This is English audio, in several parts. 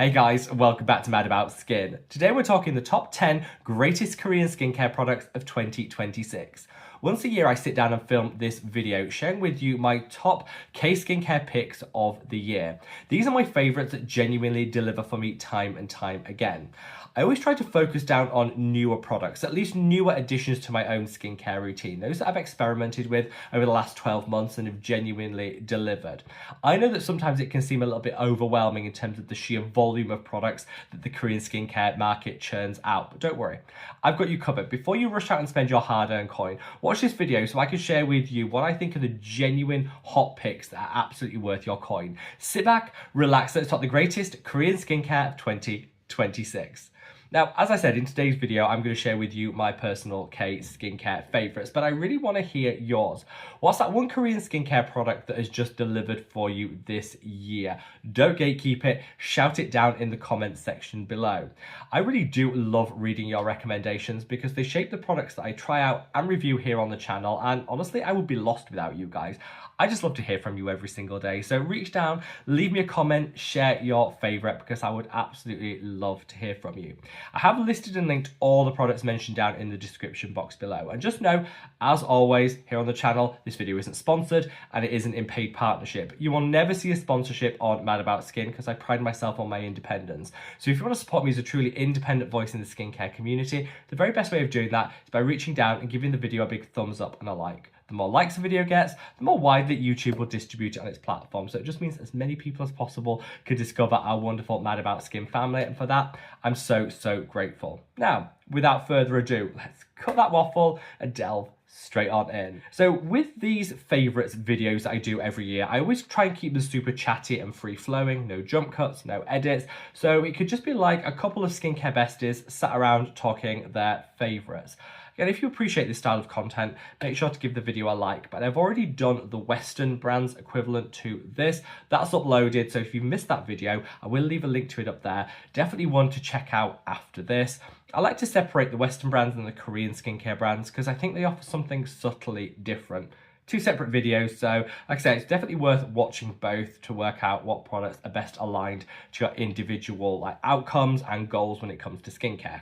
Hey guys, welcome back to Mad About Skin. Today we're talking the top 10 greatest Korean skincare products of 2026. Once a year I sit down and film this video sharing with you my top K skincare picks of the year. These are my favourites that genuinely deliver for me time and time again. I always try to focus down on newer products, at least newer additions to my own skincare routine, those that I've experimented with over the last 12 months and have genuinely delivered. I know that sometimes it can seem a little bit overwhelming in terms of the sheer volume of products that the Korean skincare market churns out, but don't worry, I've got you covered. Before you rush out and spend your hard-earned coin, watch this video so I can share with you what I think are the genuine hot picks that are absolutely worth your coin. Sit back, relax, let's talk the greatest Korean skincare of 2026. Now, as I said, in today's video, I'm going to share with you my personal K skincare favorites, but I really want to hear yours. What's that one Korean skincare product that has just delivered for you this year? Don't gatekeep it, shout it down in the comments section below. I really do love reading your recommendations because they shape the products that I try out and review here on the channel, and honestly, I would be lost without you guys. I just love to hear from you every single day. So reach down, leave me a comment, share your favorite because I would absolutely love to hear from you. I have listed and linked all the products mentioned down in the description box below. And just know, as always, here on the channel, this video isn't sponsored and it isn't in paid partnership. You will never see a sponsorship on Mad About Skin because I pride myself on my independence. So if you want to support me as a truly independent voice in the skincare community, the very best way of doing that is by reaching down and giving the video a big thumbs up and a like. The more likes a video gets, the more widely YouTube will distribute it on its platform. So it just means as many people as possible can discover our wonderful Mad About Skin family. And for that, I'm so grateful. Now, without further ado, let's cut that waffle and delve straight on in. So with these favorites videos that I do every year, I always try and keep them super chatty and free flowing, no jump cuts, no edits. So it could just be like a couple of skincare besties sat around talking their favorites. Again, if you appreciate this style of content, make sure to give the video a like, but I've already done the Western brands equivalent to this. That's uploaded, so if you've missed that video, I will leave a link to it up there. Definitely one to check out after this. I like to separate the Western brands and the Korean skincare brands because I think they offer something subtly different. Two separate videos, so like I say, it's definitely worth watching both to work out what products are best aligned to your individual outcomes and goals when it comes to skincare.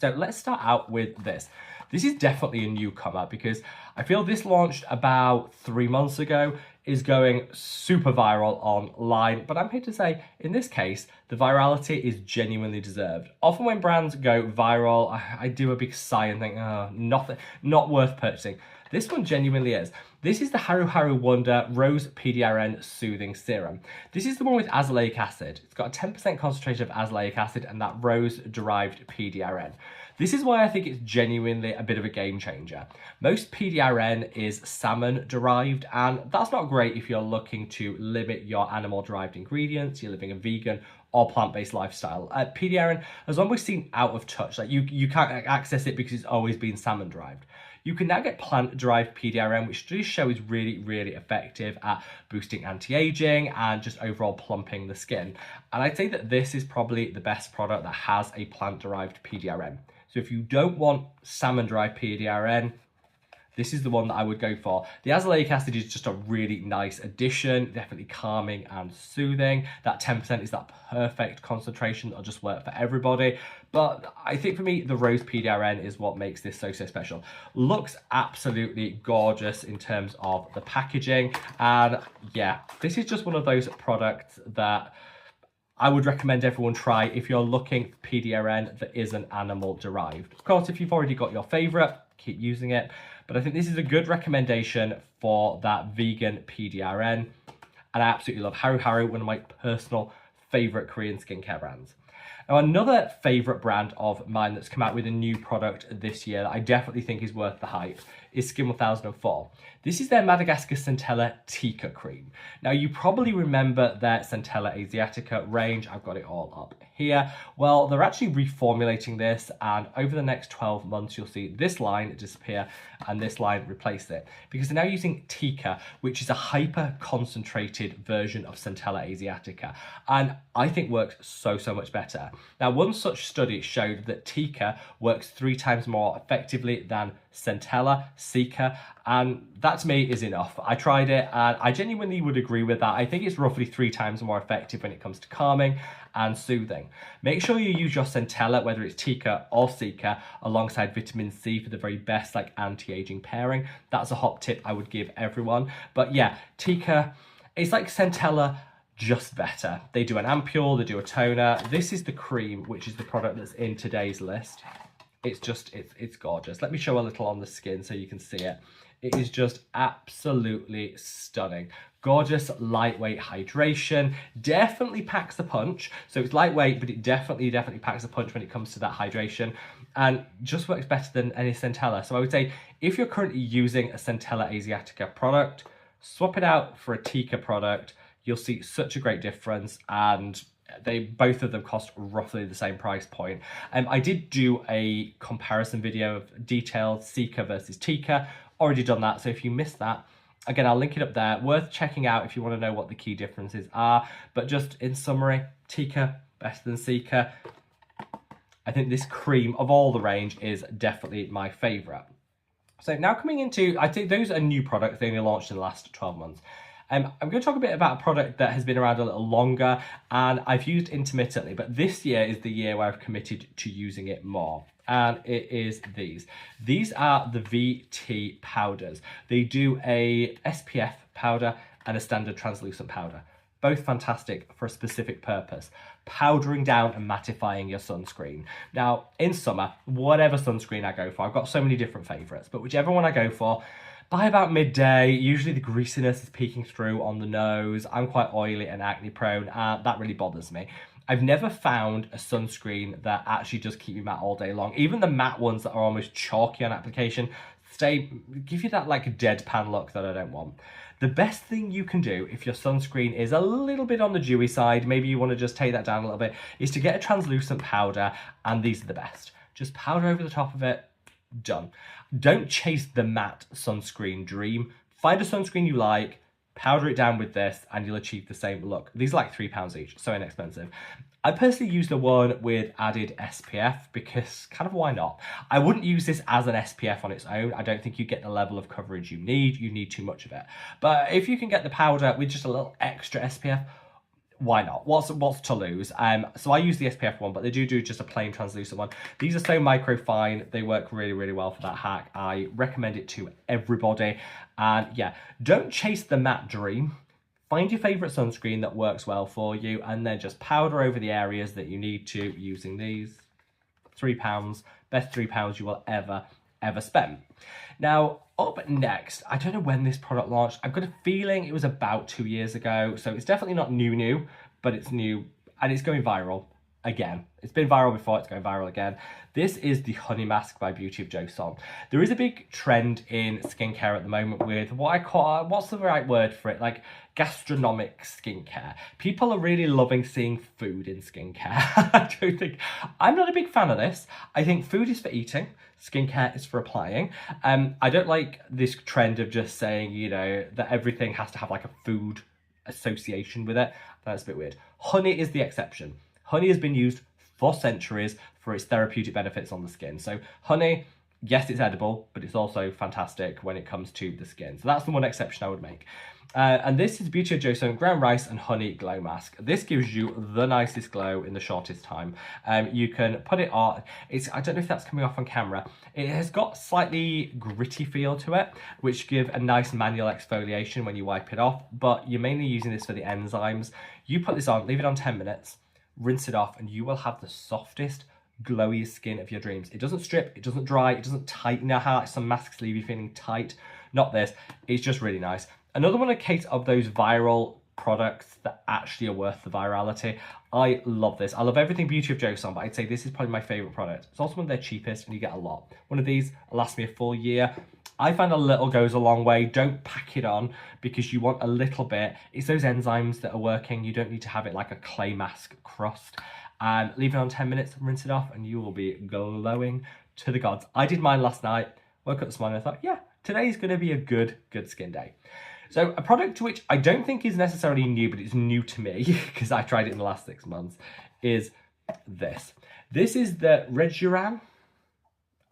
So let's start out with this. This is definitely a newcomer because I feel this launched about 3 months ago, is going super viral online, but I'm here to say, in this case, the virality is genuinely deserved. Often when brands go viral, I do a big sigh and think, oh, not worth purchasing. This one genuinely is. This is the Haru Wonder Rose pdrn Soothing Serum. This is the one with azelaic acid. It's got a 10% concentration of azelaic acid and that rose-derived pdrn. This is why I think it's genuinely a bit of a game changer. Most pdrn is salmon-derived, and that's not great if you're looking to limit your animal-derived ingredients, you're living a vegan or plant-based lifestyle. pdrn has almost seemed out of touch. You can't access it because it's always been salmon-derived. You can now get plant-derived pdrn, which studies show is really effective at boosting anti-aging and just overall plumping the skin. And I'd say that this is probably the best product that has a plant-derived pdrn. So if you don't want salmon-derived pdrn, this is the one that I would go for. The azelaic acid is just a really nice addition, definitely calming and soothing. That 10% is that perfect concentration that'll just work for everybody. But I think for me, the rose pdrn is what makes this so special. Looks absolutely gorgeous in terms of the packaging. And yeah, this is just one of those products that I would recommend everyone try if you're looking for pdrn that isn't animal derived. Of course, if you've already got your favorite, keep using it. But I think this is a good recommendation for that vegan pdrn. And I absolutely love Haru, one of my personal favorite Korean skincare brands. Now, another favorite brand of mine that's come out with a new product this year that I definitely think is worth the hype is Skin 1004. This is their Madagascar Centella Teca cream. Now, you probably remember their Centella Asiatica range. I've got it all up here. Well, they're actually reformulating this, and over the next 12 months, you'll see this line disappear and this line replace it, because they're now using teca, which is a hyper concentrated version of Centella Asiatica, and I think works so much better. Now, one such study showed that teca works 3 times more effectively than centella, cica, and that to me is enough. I tried it and I genuinely would agree with that. I think it's roughly 3 times more effective when it comes to calming and soothing. Make sure you use your centella, whether it's teca or cica, alongside vitamin C for the very best like anti-aging pairing. That's a hot tip I would give everyone. But yeah, teca, it's like centella, just better. They do an ampoule, they do a toner. This is the cream, which is the product that's in today's list. It's just, it's gorgeous. Let me show a little on the skin so you can see it. It is just absolutely stunning. Gorgeous, lightweight hydration. Definitely packs a punch. So it's lightweight, but it definitely packs a punch when it comes to that hydration. And just works better than any centella. So I would say if you're currently using a centella asiatica product, swap it out for a teca product. You'll see such a great difference, and both of them cost roughly the same price point. I did do a comparison video of detailed cica versus teca. Already done that, so if you missed that, again, I'll link it up there. Worth checking out if you want to know what the key differences are. But just in summary, teca better than cica. I think this cream of all the range is definitely my favourite. So now coming into, I think those are new products. They only launched in the last 12 months. I'm going to talk a bit about a product that has been around a little longer and I've used intermittently, but this year is the year where I've committed to using it more. And it is these. These are the VT powders. They do a SPF powder and a standard translucent powder. Both fantastic for a specific purpose. Powdering down and mattifying your sunscreen. Now, in summer, whatever sunscreen I go for, I've got so many different favourites, but whichever one I go for, by about midday, usually the greasiness is peeking through on the nose. I'm quite oily and acne prone, and that really bothers me. I've never found a sunscreen that actually does keep you matte all day long. Even the matte ones that are almost chalky on application, give you that like deadpan look that I don't want. The best thing you can do if your sunscreen is a little bit on the dewy side, maybe you want to just take that down a little bit, is to get a translucent powder, and these are the best. Just powder over the top of it, done. Don't chase the matte sunscreen dream. Find a sunscreen you like, powder it down with this, and you'll achieve the same look. These are like £3 each, so inexpensive. I personally use the one with added SPF because kind of why not? I wouldn't use this as an SPF on its own. I don't think you get the level of coverage you need. You need too much of it. But if you can get the powder with just a little extra SPF, why not? What's to lose? So I use the SPF one, but they do just a plain translucent one. These are so micro fine. They work really, really well for that hack. I recommend it to everybody. And yeah, don't chase the matte dream. Find your favorite sunscreen that works well for you, and then just powder over the areas that you need to using these. £3, best £3 you will ever spend. Now, up next, I don't know when this product launched. I've got a feeling it was about 2 years ago, so it's definitely not new, but it's new and it's going viral again. It's been viral before, it's going viral again. This is the Honey Mask by Beauty of Joseon. There is a big trend in skincare at the moment with what I call, what's the right word for it? Like gastronomic skincare. People are really loving seeing food in skincare. I'm not a big fan of this. I think food is for eating, skincare is for applying. I don't like this trend of just saying, you know, that everything has to have like a food association with it. That's a bit weird. Honey is the exception. Honey has been used for centuries for its therapeutic benefits on the skin. So honey, yes, it's edible, but it's also fantastic when it comes to the skin. So that's the one exception I would make. And this is Beauty of Joseon Ground Rice and Honey Glow Mask. This gives you the nicest glow in the shortest time. You can put it on, I don't know if that's coming off on camera. It has got slightly gritty feel to it, which give a nice manual exfoliation when you wipe it off, but you're mainly using this for the enzymes. You put this on, leave it on 10 minutes, rinse it off, and you will have the softest, glowiest skin of your dreams. It doesn't strip, it doesn't dry, it doesn't tighten. You know how like some masks leave you feeling tight? Not this. It's just really nice. Another one, a case of those viral products that actually are worth the virality. I love this. I love everything Beauty of Joseon, but I'd say this is probably my favourite product. It's also one of their cheapest, and you get a lot. One of these will last me a full year. I find a little goes a long way. Don't pack it on because you want a little bit. It's those enzymes that are working. You don't need to have it like a clay mask crust. Leave it on 10 minutes, rinse it off, and you will be glowing to the gods. I did mine last night, woke up this morning and I thought, yeah, today's going to be a good skin day. So a product to which I don't think is necessarily new, but it's new to me because I tried it in the last 6 months, is this. This is the rejuran.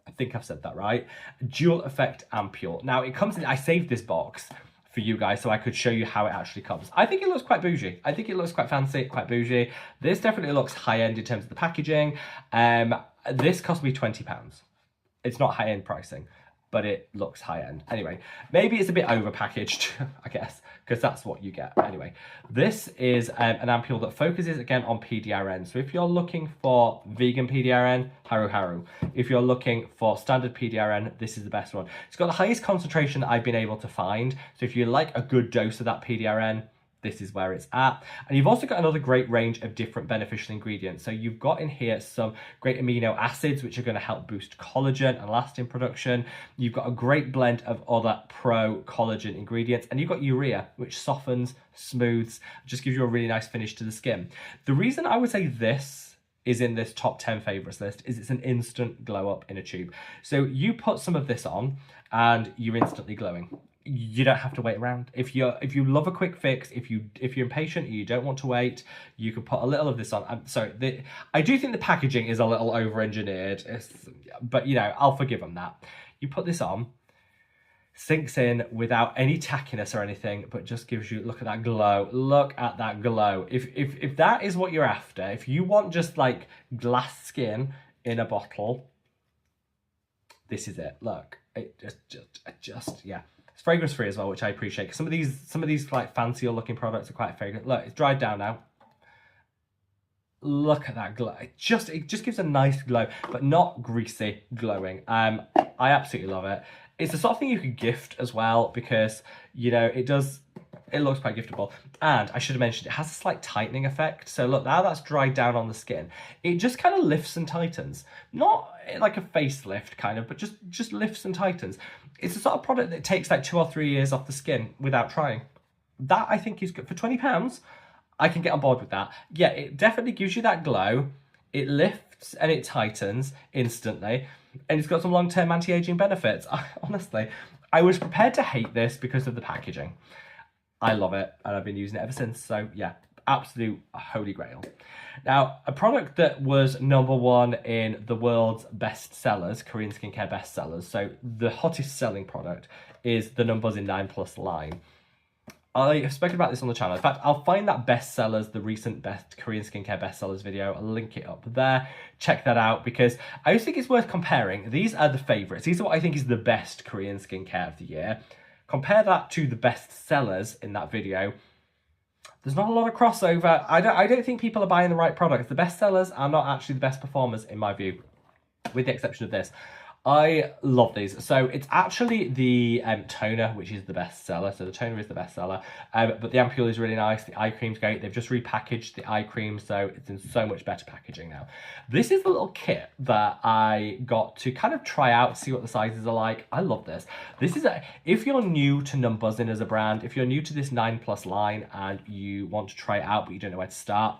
I think I've said that right. Dual effect ampoule. Now it comes in, I saved this box for you guys so I could show you how it actually comes. I think it looks quite bougie. I think it looks quite fancy, quite bougie. This definitely looks high-end in terms of the packaging. This cost me £20. It's not high-end pricing, but it looks high-end. Anyway, maybe it's a bit over-packaged, I guess, because that's what you get. Anyway, this is an ampoule that focuses, again, on pdrn. So if you're looking for vegan pdrn, haru. If you're looking for standard pdrn, this is the best one. It's got the highest concentration that I've been able to find. So if you like a good dose of that pdrn, this is where it's at. And you've also got another great range of different beneficial ingredients. So you've got in here some great amino acids, which are going to help boost collagen and elastin production. You've got a great blend of other pro-collagen ingredients. And you've got urea, which softens, smooths, just gives you a really nice finish to the skin. The reason I would say this is in this top 10 favorites list is it's an instant glow up in a tube. So you put some of this on and you're instantly glowing. You don't have to wait around. If you love a quick fix, if you're impatient and you don't want to wait, you can put a little of this on. I'm sorry, I do think the packaging is a little over-engineered, but you know, I'll forgive them that. You put this on, sinks in without any tackiness or anything, but just gives you, look at that glow. Look at that glow. If that is what you're after, if you want just like glass skin in a bottle, this is it. Look, it just yeah. It's fragrance free as well, which I appreciate, because some of these like fancier looking products are quite fragrant. Look, it's dried down now. Look at that glow. It just gives a nice glow, but not greasy glowing. I absolutely love it. It's the sort of thing you could gift as well, because you know it looks quite giftable. And I should have mentioned it has a slight tightening effect. So look, now that's dried down on the skin, it just kind of lifts and tightens. Not like a facelift kind of, but just lifts and tightens. It's the sort of product that takes like 2 or 3 years off the skin without trying. That I think is good. For £20, I can get on board with that. Yeah, it definitely gives you that glow. It lifts and it tightens instantly. And it's got some long-term anti-aging benefits. Honestly, I was prepared to hate this because of the packaging. I love it, and I've been using it ever since. So yeah, absolute holy grail. Now, a product that was #1 in the world's best sellers, Korean skincare best sellers. So the hottest selling product is the numbuzin 9+ line. I have spoken about this on the channel. In fact, I'll find that bestsellers, the recent best Korean skincare bestsellers video. I'll link it up there. Check that out, because I just think it's worth comparing. These are the favorites. These are what I think is the best Korean skincare of the year. Compare that to the best sellers in that video. There's not a lot of crossover. I don't think people are buying the right products. The best sellers are not actually the best performers in my view, with the exception of this. I love these. So it's actually the toner, which is the best seller. So the toner is the best seller, but the ampoule is really nice. The eye cream's great. They've just repackaged the eye cream, so it's in so much better packaging now. This is the little kit that I got to kind of try out, see what the sizes are like. I love this. This is if you're new to numbuzin as a brand, if you're new to this 9+ line and you want to try it out, but you don't know where to start,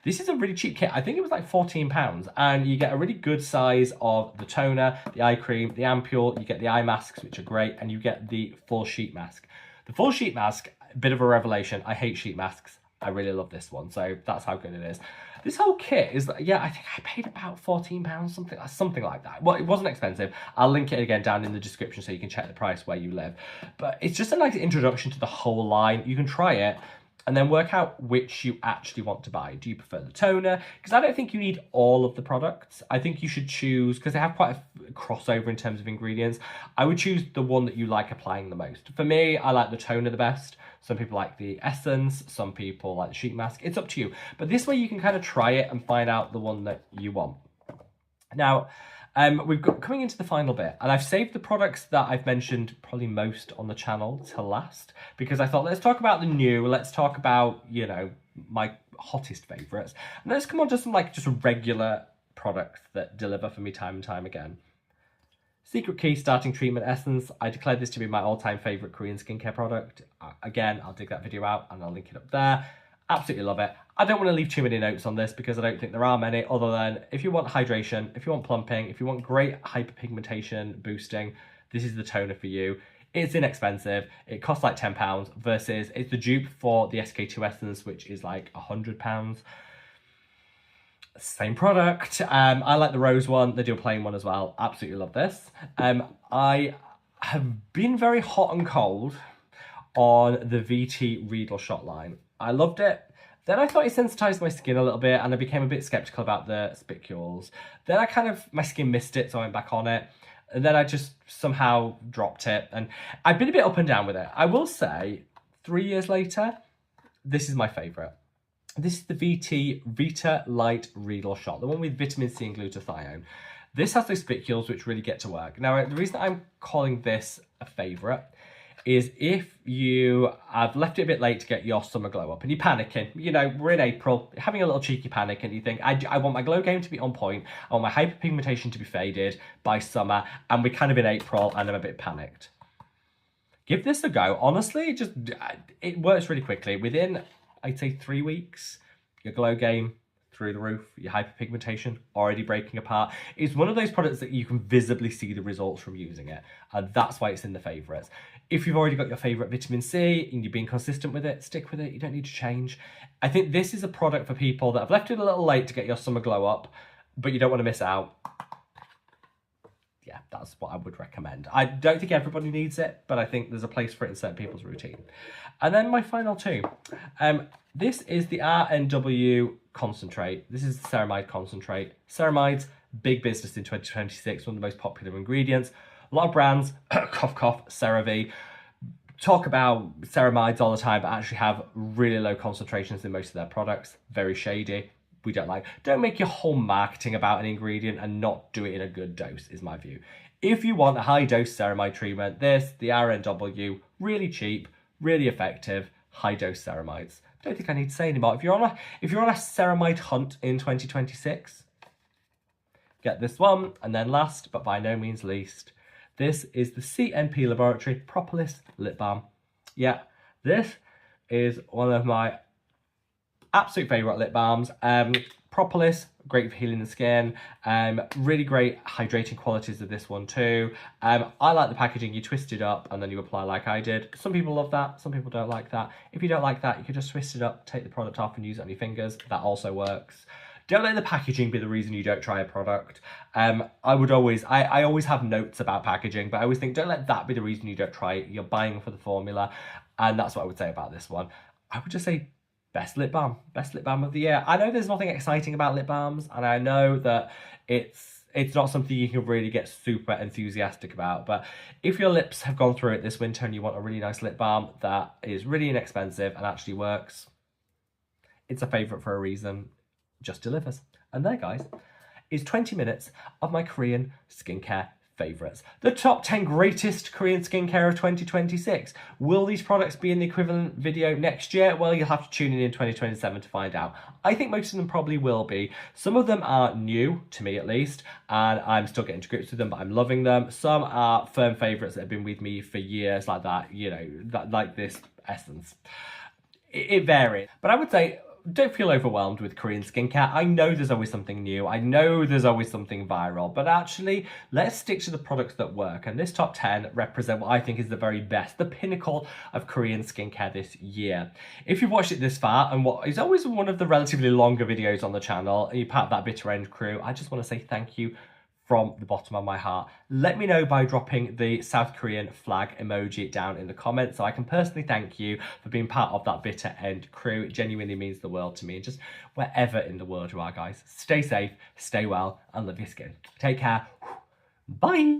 this is a really cheap kit. I think it was like £14, and you get a really good size of the toner, the eye cream, the ampoule, you get the eye masks, which are great, and you get the full sheet mask. The full sheet mask, a bit of a revelation. I hate sheet masks. I really love this one, so that's how good it is. This whole kit is, yeah, I think I paid about £14, something like that. Well, it wasn't expensive. I'll link it again down in the description so you can check the price where you live. But it's just a nice introduction to the whole line. You can try it and then work out which you actually want to buy. Do you prefer the toner? Because I don't think you need all of the products. I think you should choose, because they have quite a crossover in terms of ingredients, I would choose the one that you like applying the most. For me, I like the toner the best. Some people like the essence, some people like the sheet mask. It's up to you. But this way you can kind of try it and find out the one that you want. Now, we've got coming into the final bit, and I've saved the products that I've mentioned probably most on the channel to last, because I thought, let's talk about the new, let's talk about, you know, my hottest favorites, and let's come on to some like just regular products that deliver for me time and time again. Secret Key Starting Treatment Essence. I declared this to be my all-time favorite Korean skincare product. Again, I'll dig that video out and I'll link it up there. Absolutely love it. I don't want to leave too many notes on this because I don't think there are many, other than if you want hydration, if you want plumping, if you want great hyperpigmentation boosting, this is the toner for you. It's inexpensive. It costs like £10 versus it's the dupe for the SK2 Essence, which is like £100. Same product. I like the rose one. They do a plain one as well. Absolutely love this. I have been very hot and cold on the VT Reedle shot line. I loved it. Then I thought it sensitized my skin a little bit and I became a bit skeptical about the spicules. Then my skin missed it, so I went back on it. And then I just somehow dropped it. And I've been a bit up and down with it. I will say, 3 years later, this is my favorite. This is the VT Vita Light Reedle Shot, the one with vitamin C and glutathione. This has those spicules which really get to work. Now, the reason I'm calling this a favorite is if you have left it a bit late to get your summer glow up and you're panicking, you know, we're in April, having a little cheeky panic and you think, I want my glow game to be on point, I want my hyperpigmentation to be faded by summer, and we're kind of in April and I'm a bit panicked. Give this a go. Honestly, it works really quickly. Within, I'd say 3 weeks, your glow game through the roof, your hyperpigmentation already breaking apart. It's one of those products that you can visibly see the results from using it, and that's why it's in the favourites. If you've already got your favourite vitamin C and you've been consistent with it, stick with it. You don't need to change. I think this is a product for people that have left it a little late to get your summer glow up, but you don't want to miss out. Yeah, that's what I would recommend. I don't think everybody needs it, but I think there's a place for it in certain people's routine. And then my final two. This is the RNW concentrate. This is the ceramide concentrate. Ceramides, big business in 2026, one of the most popular ingredients. A lot of brands, cough cough, CeraVe, talk about ceramides all the time, but actually have really low concentrations in most of their products. Very shady. We don't like. Don't make your whole marketing about an ingredient and not do it in a good dose, is my view. If you want a high dose ceramide treatment, this, the RNW, really cheap, really effective, high dose ceramides. Don't think I need to say anymore. If you're on a ceramide hunt in 2026, get this one. And then last, but by no means least, this is the CNP Laboratory Propolis Lip Balm. Yeah, this is one of my absolute favourite lip balms. Propolis, great for healing the skin. Really great hydrating qualities of this one too. I like the packaging. You twist it up and then you apply like I did. Some people love that, some people don't like that. If you don't like that, you can just twist it up, take the product off and use it on your fingers. That also works. Don't let the packaging be the reason you don't try a product. I always have notes about packaging, but I always think don't let that be the reason you don't try it. You're buying for the formula, and that's what I would say about this one. I would just say best lip balm of the year. I know there's nothing exciting about lip balms, and I know that it's not something you can really get super enthusiastic about, but if your lips have gone through it this winter and you want a really nice lip balm that is really inexpensive and actually works, it's a favourite for a reason. Just delivers. And there, guys, is 20 minutes of my Korean skincare favourites. The top 10 greatest Korean skincare of 2026. Will these products be in the equivalent video next year? Well, you'll have to tune in 2027 to find out. I think most of them probably will be. Some of them are new, to me at least, and I'm still getting to grips with them, but I'm loving them. Some are firm favourites that have been with me for years, like that, you know, like this Essence. It varies. But I would say, don't feel overwhelmed with Korean skincare. I know there's always something new. I know there's always something viral, but actually let's stick to the products that work. And this top 10 represent what I think is the very best, the pinnacle of Korean skincare this year. If you've watched it this far and what is always one of the relatively longer videos on the channel, and you're part of that pdrn crew, I just want to say thank you from the bottom of my heart. Let me know by dropping the South Korean flag emoji down in the comments so I can personally thank you for being part of that pdrn crew. It genuinely means the world to me. And just wherever in the world you are, guys, stay safe, stay well, and love your skin. Take care. Bye.